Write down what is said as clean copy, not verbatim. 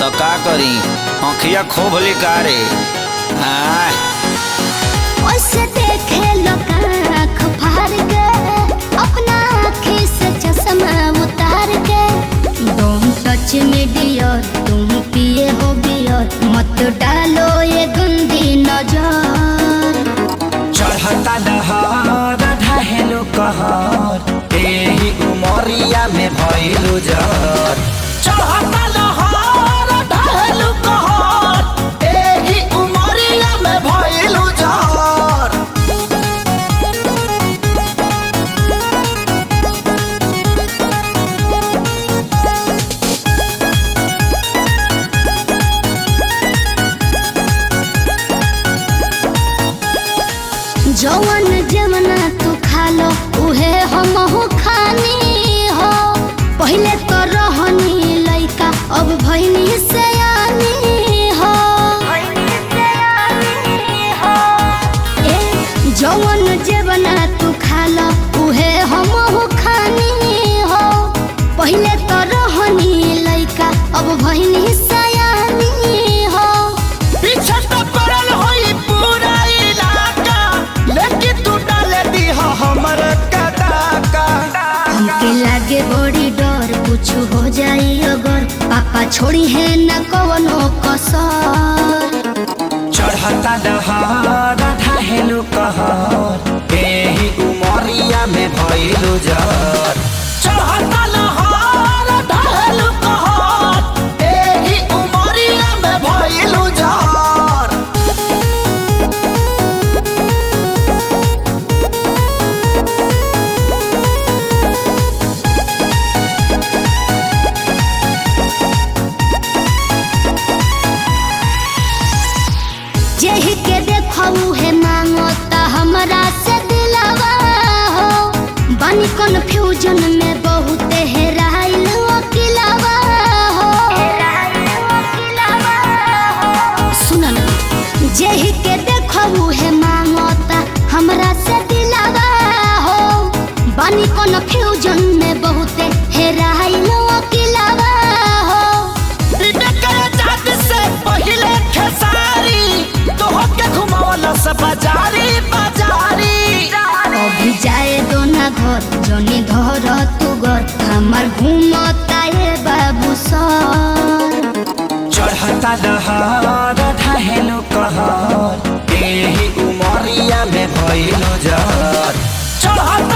तो का करी आँखिया खोब लिकारे। ओसे देखे लोग आँख फाड़ के अपना आँखी से चश्मा उतार के। तुम टच में डियर तुम पिए हो बियर मत डालो ये गंदी नजर। चढ़ता दहर ढहेलु कहर एही उमरिया में भइलु जर। चढ़ता दहर ढहेलु कहर एही उमरिया में भइलु जर। जवन जमना तू खा लो उहे हमहू खानी हो। पहले तो रहनी लइका अब भइनी सयानी हो। ए जवन जमना तू खा लो उहे हमहू खानी हो। पहले तो रहनी लइका अब भइनी सयानी हो। पीछे तो पड़ल होई पूरा इलाका लेकिन तू डाले दी हो हमर कदाका। हमके लागे बड़ी डर कुछ हो जाई अगर पापा छोड़ी है न कवनो कसर। चढ़ता दहर ढहेलु कहर एही उमरिया में भइलु जर। चढ़ता दहर ढहेलु कहर एही उमरिया में भइलु जर। जेहि के देखऊ है मांगो ता हमरा से दिलवा हो। बानी कन्फ्यूजन में बहुत हेराइल अकेलावा हो। सुन ना जेहि के देखऊ है मांगो ता हमरा से दिलवा हो। बानी कन्फ्यूजन में बहुत हेराइल अकेलावा हो। पहिले खेसारी तोहके घुमावला से बाजारी बाजारी। अभी जाए दो ना घर जनी धर तू घर हमार घूमता ये बाबू सर। चढ़ता दहर ढहेलु कहर एही उमरिया में भइलु जर। चढ़ता